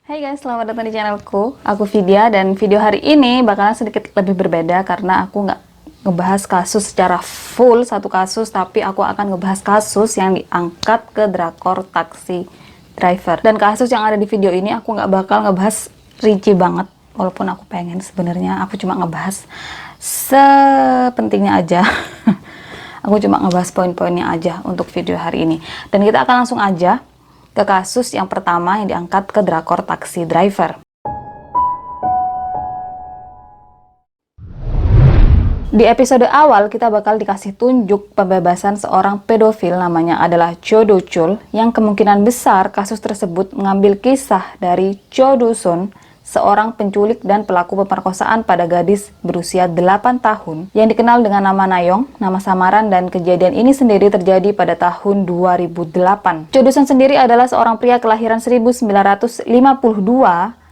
Hai guys, selamat datang di channelku. Aku Vidya dan video hari ini bakalan sedikit lebih berbeda karena aku nggak ngebahas kasus secara full satu kasus, tapi aku akan ngebahas kasus yang diangkat ke drakor Taxi Driver. Dan kasus yang ada di video ini aku nggak bakal ngebahas rinci banget, walaupun aku pengen sebenarnya. Aku cuma ngebahas sepentingnya aja. Aku cuma ngebahas poin-poinnya aja untuk video hari ini. Dan kita akan langsung aja ke kasus yang pertama yang diangkat ke drakor Taxi Driver. Di episode awal kita bakal dikasih tunjuk pembebasan seorang pedofil namanya adalah Cho Do-chul, yang kemungkinan besar kasus tersebut mengambil kisah dari Cho Do-sun, seorang penculik dan pelaku pemerkosaan pada gadis berusia 8 tahun yang dikenal dengan nama Nayong, nama samaran, dan kejadian ini sendiri terjadi pada tahun 2008. Cho Do-sun sendiri adalah seorang pria kelahiran 1952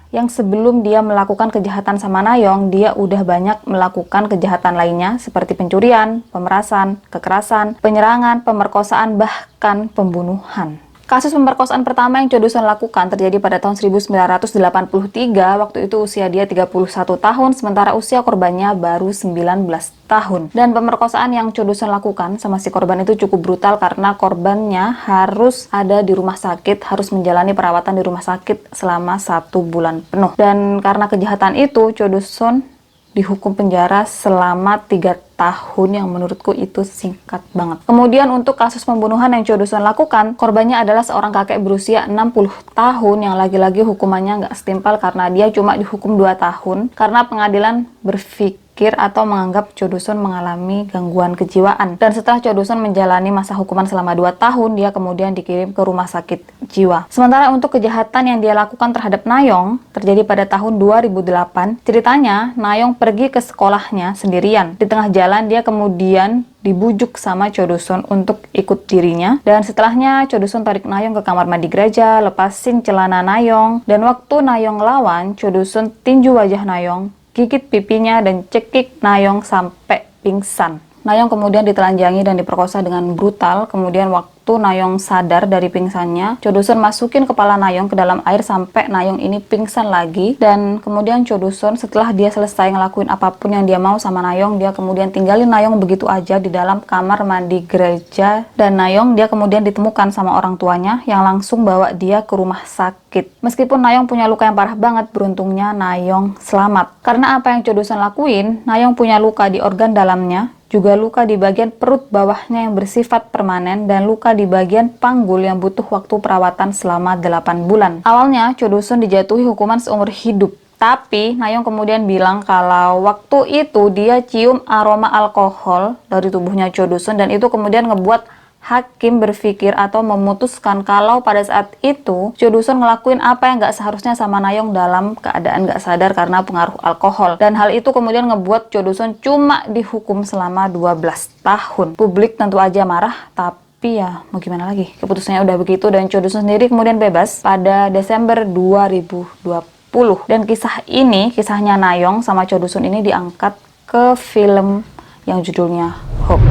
yang sebelum dia melakukan kejahatan sama Nayong, dia udah banyak melakukan kejahatan lainnya seperti pencurian, pemerasan, kekerasan, penyerangan, pemerkosaan, bahkan pembunuhan. Kasus pemerkosaan pertama yang Cho Do-sun lakukan terjadi pada tahun 1983, waktu itu usia dia 31 tahun, sementara usia korbannya baru 19 tahun. Dan pemerkosaan yang Cho Do-sun lakukan sama si korban itu cukup brutal karena korbannya harus ada di rumah sakit, harus menjalani perawatan di rumah sakit selama 1 bulan penuh. Dan karena kejahatan itu, Cho Do-sun dihukum penjara selama 3 tahun yang menurutku itu singkat banget. Kemudian untuk kasus pembunuhan yang Cho Do-sun lakukan, korbannya adalah seorang kakek berusia 60 tahun yang lagi-lagi hukumannya nggak setimpal karena dia cuma dihukum 2 tahun karena pengadilan berpikir atau menganggap Cho Do-sun mengalami gangguan kejiwaan. Dan setelah Cho Do-sun menjalani masa hukuman selama 2 tahun, dia kemudian dikirim ke rumah sakit jiwa. Sementara untuk kejahatan yang dia lakukan terhadap Nayong terjadi pada tahun 2008. Ceritanya, Nayong pergi ke sekolahnya sendirian. Di tengah jalan dia kemudian dibujuk sama Cho Do-sun untuk ikut dirinya, dan setelahnya Cho Do-sun tarik Nayong ke kamar mandi gereja, lepasin celana Nayong, dan waktu Nayong lawan, Cho Do-sun tinju wajah Nayong, gigit pipinya, dan cekik Nayong sampai pingsan. Nayong kemudian ditelanjangi dan diperkosa dengan brutal. Kemudian waktu Nayong sadar dari pingsannya, Cho Do-sun masukin kepala Nayong ke dalam air sampai Nayong ini pingsan lagi. Dan kemudian Cho Do-sun setelah dia selesai ngelakuin apapun yang dia mau sama Nayong, dia kemudian tinggalin Nayong begitu aja di dalam kamar mandi gereja. Dan Nayong dia kemudian ditemukan sama orang tuanya yang langsung bawa dia ke rumah sakit. Meskipun Nayong punya luka yang parah banget, beruntungnya Nayong selamat. Karena apa yang Cho Do-sun lakuin, Nayong punya luka di organ dalamnya, juga luka di bagian perut bawahnya yang bersifat permanen, dan luka di bagian panggul yang butuh waktu perawatan selama 8 bulan. Awalnya Cho Do-sun dijatuhi hukuman seumur hidup, tapi Nayong kemudian bilang kalau waktu itu dia cium aroma alkohol dari tubuhnya Cho Do-sun, dan itu kemudian ngebuat hakim berpikir atau memutuskan kalau pada saat itu Cho Do-sun ngelakuin apa yang nggak seharusnya sama Nayong dalam keadaan nggak sadar karena pengaruh alkohol. Dan hal itu kemudian ngebuat Cho Do-sun cuma dihukum selama 12 tahun. Publik tentu aja marah, tapi ya mau gimana lagi, keputusannya udah begitu. Dan Cho Do-sun sendiri kemudian bebas pada Desember 2020. Dan kisahnya Nayong sama Cho Do-sun ini diangkat ke film yang judulnya Hope.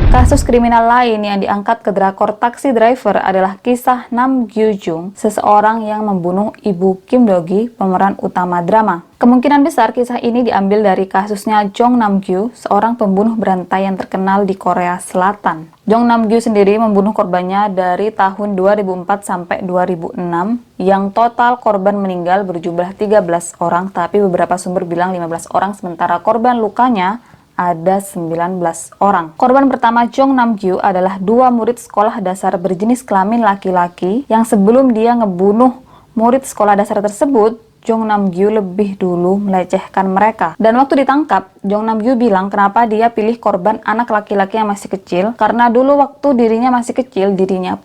Kasus kriminal lain yang diangkat ke drakor Taxi Driver adalah kisah Nam Gyu-jung, seseorang yang membunuh ibu Kim Do-gi, pemeran utama drama. Kemungkinan besar kisah ini diambil dari kasusnya Jong Nam-gyu, seorang pembunuh berantai yang terkenal di Korea Selatan. Jong Nam-gyu sendiri membunuh korbannya dari tahun 2004 sampai 2006, yang total korban meninggal berjumlah 13 orang, tapi beberapa sumber bilang 15 orang, sementara korban lukanya ada 19 orang. Korban pertama Jong Nam-gyu adalah 2 murid sekolah dasar berjenis kelamin laki-laki yang sebelum dia ngebunuh murid sekolah dasar tersebut, Jong Nam-gyu lebih dulu melecehkan mereka. Dan waktu ditangkap, Jong Nam-gyu bilang kenapa dia pilih korban anak laki-laki yang masih kecil, karena dulu waktu dirinya masih kecil, dirinya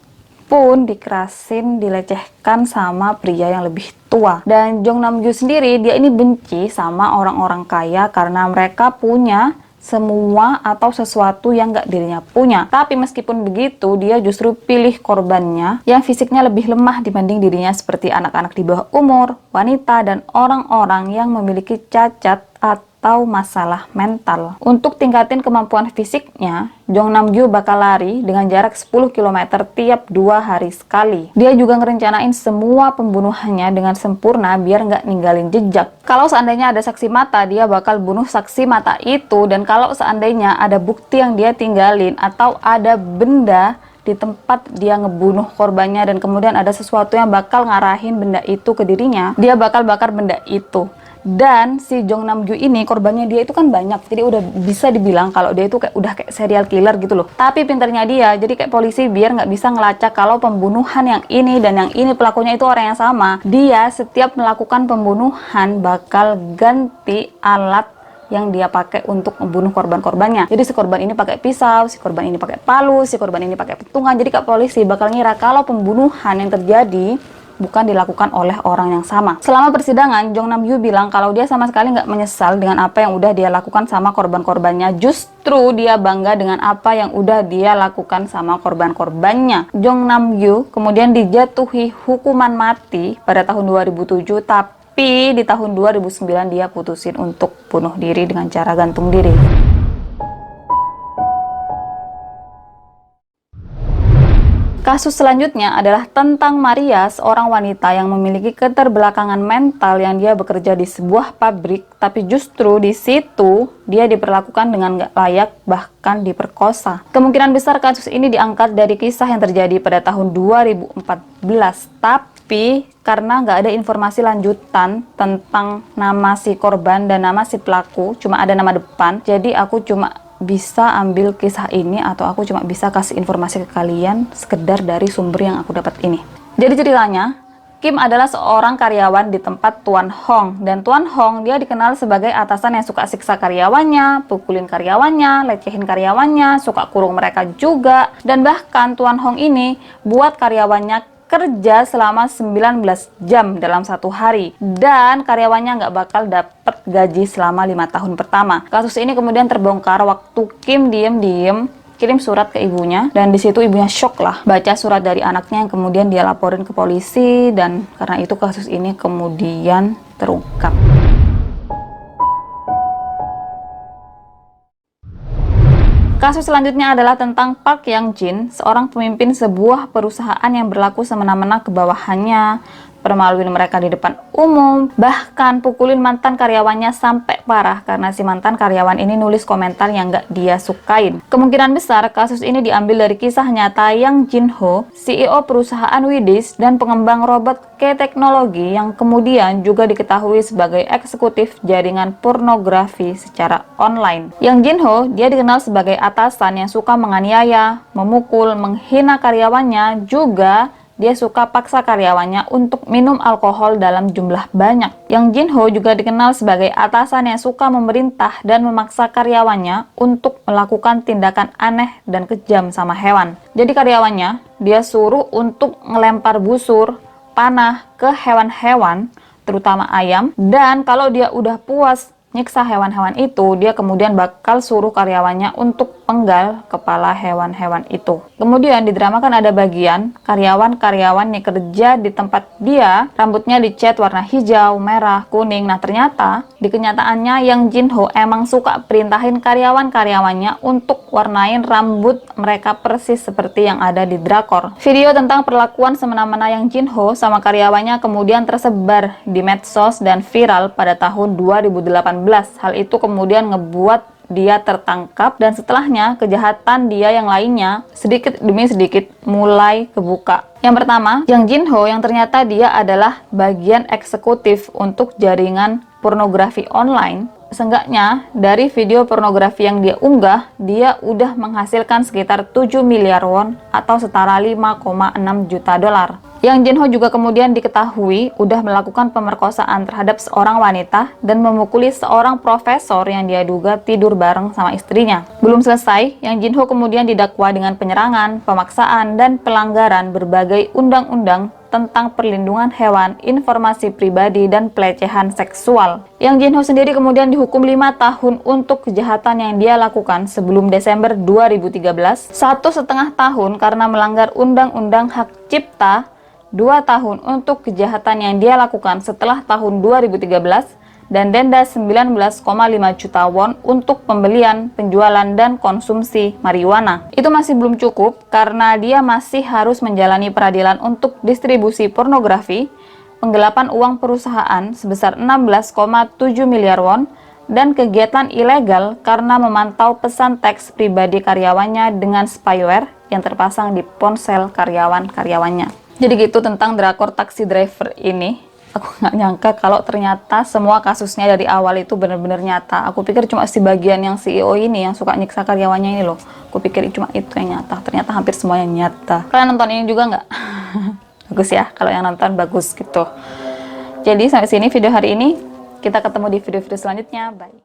pun dikerasin, dilecehkan sama pria yang lebih tua. Dan Jong Nam-gyu sendiri, dia ini benci sama orang-orang kaya karena mereka punya semua atau sesuatu yang nggak dirinya punya. Tapi meskipun begitu, dia justru pilih korbannya yang fisiknya lebih lemah dibanding dirinya, seperti anak-anak di bawah umur, wanita, dan orang-orang yang memiliki cacat atau atau masalah mental. Untuk tingkatin kemampuan fisiknya, Jong Nam-gyu bakal lari dengan jarak 10 km tiap 2 hari sekali. Dia juga ngerencanain semua pembunuhannya dengan sempurna biar nggak ninggalin jejak. Kalau seandainya ada saksi mata, dia bakal bunuh saksi mata itu, dan kalau seandainya ada bukti yang dia tinggalin atau ada benda di tempat dia ngebunuh korbannya dan kemudian ada sesuatu yang bakal ngarahin benda itu ke dirinya, dia bakal bakar benda itu. Dan si Jong Nam-gyu ini, korbannya dia itu kan banyak, jadi udah bisa dibilang kalau dia itu udah kayak serial killer gitu loh. Tapi pinternya dia, jadi kayak polisi biar nggak bisa ngelacak kalau pembunuhan yang ini dan yang ini pelakunya itu orang yang sama. Dia setiap melakukan pembunuhan bakal ganti alat yang dia pakai untuk membunuh korban-korbannya. Jadi si korban ini pakai pisau, si korban ini pakai palu, si korban ini pakai petungan. Jadi kak polisi bakal ngira kalau pembunuhan yang terjadi bukan dilakukan oleh orang yang sama. Selama persidangan, Jong Nam-gyu bilang kalau dia sama sekali nggak menyesal dengan apa yang udah dia lakukan sama korban-korbannya. Justru dia bangga dengan apa yang udah dia lakukan sama korban-korbannya. Jong Nam-gyu kemudian dijatuhi hukuman mati pada tahun 2007, tapi di tahun 2009 dia putusin untuk bunuh diri dengan cara gantung diri. Kasus selanjutnya adalah tentang Maria, seorang wanita yang memiliki keterbelakangan mental yang dia bekerja di sebuah pabrik, tapi justru di situ dia diperlakukan dengan gak layak, bahkan diperkosa. Kemungkinan besar kasus ini diangkat dari kisah yang terjadi pada tahun 2014, tapi karena nggak ada informasi lanjutan tentang nama si korban dan nama si pelaku, cuma ada nama depan, jadi aku cuma bisa ambil kisah ini atau aku cuma bisa kasih informasi ke kalian sekedar dari sumber yang aku dapat ini. Jadi ceritanya, Kim adalah seorang karyawan di tempat Tuan Hong, dan Tuan Hong dia dikenal sebagai atasan yang suka siksa karyawannya, pukulin karyawannya, lecehin karyawannya, suka kurung mereka juga, dan bahkan Tuan Hong ini buat karyawannya kerja selama 19 jam dalam satu hari, dan karyawannya nggak bakal dapat gaji selama 5 tahun pertama. Kasus ini kemudian terbongkar waktu Kim diem-diem kirim surat ke ibunya, dan disitu ibunya shock lah baca surat dari anaknya yang kemudian dia laporin ke polisi, dan karena itu kasus ini kemudian terungkap. Kasus selanjutnya adalah tentang Park Yang Jin, seorang pemimpin sebuah perusahaan yang berlaku semena-mena ke bawahannya, permaluin mereka di depan umum, bahkan pukulin mantan karyawannya sampai parah karena si mantan karyawan ini nulis komentar yang gak dia sukain. Kemungkinan besar kasus ini diambil dari kisah nyata Yang Jin Ho, CEO perusahaan Widis dan pengembang robot K-teknologi yang kemudian juga diketahui sebagai eksekutif jaringan pornografi secara online. Yang Jin Ho, dia dikenal sebagai atasan yang suka menganiaya, memukul, menghina karyawannya, juga dia suka paksa karyawannya untuk minum alkohol dalam jumlah banyak. Yang Jin Ho juga dikenal sebagai atasan yang suka memerintah dan memaksa karyawannya untuk melakukan tindakan aneh dan kejam sama hewan. Jadi karyawannya dia suruh untuk ngelempar busur, panah ke hewan-hewan, terutama ayam, dan kalau dia udah puas nyiksa hewan-hewan itu, dia kemudian bakal suruh karyawannya untuk penggal kepala hewan-hewan itu. Kemudian didramakan ada bagian karyawan-karyawan yang kerja di tempat dia, rambutnya dicat warna hijau, merah, kuning. Nah ternyata di kenyataannya Yang Jin Ho emang suka perintahin karyawan-karyawannya untuk warnain rambut mereka persis seperti yang ada di drakor. Video tentang perlakuan semena-mena Yang Jin Ho sama karyawannya kemudian tersebar di medsos dan viral pada tahun 2018. Hal itu kemudian ngebuat dia tertangkap, dan setelahnya kejahatan dia yang lainnya sedikit demi sedikit mulai kebuka. Yang pertama, Yang Jin Ho yang ternyata dia adalah bagian eksekutif untuk jaringan pornografi online. Seenggaknya dari video pornografi yang dia unggah, dia udah menghasilkan sekitar 7 miliar won atau setara 5,6 juta dolar. Yang Jin Ho juga kemudian diketahui udah melakukan pemerkosaan terhadap seorang wanita dan memukuli seorang profesor yang dia duga tidur bareng sama istrinya. Belum selesai, Yang Jin Ho kemudian didakwa dengan penyerangan, pemaksaan, dan pelanggaran berbagai undang-undang tentang perlindungan hewan, informasi pribadi, dan pelecehan seksual. Yang Jin Ho sendiri kemudian dihukum 5 tahun untuk kejahatan yang dia lakukan sebelum Desember 2013, 1,5 tahun karena melanggar undang-undang hak cipta, 2 tahun untuk kejahatan yang dia lakukan setelah tahun 2013, dan denda 19,5 juta won untuk pembelian, penjualan, dan konsumsi marijuana. Itu masih belum cukup karena dia masih harus menjalani peradilan untuk distribusi pornografi, penggelapan uang perusahaan sebesar 16,7 miliar won, dan kegiatan ilegal karena memantau pesan teks pribadi karyawannya dengan spyware yang terpasang di ponsel karyawan-karyawannya. Jadi gitu tentang drakor Taxi Driver ini. Aku nggak nyangka kalau ternyata semua kasusnya dari awal itu benar-benar nyata. Aku pikir cuma si bagian yang CEO ini yang suka nyiksa karyawannya ini loh. Aku pikir cuma itu yang nyata. Ternyata hampir semuanya nyata. Kalian nonton ini juga nggak? Bagus ya, kalau yang nonton bagus gitu. Jadi sampai sini video hari ini. Kita ketemu di video-video selanjutnya. Bye.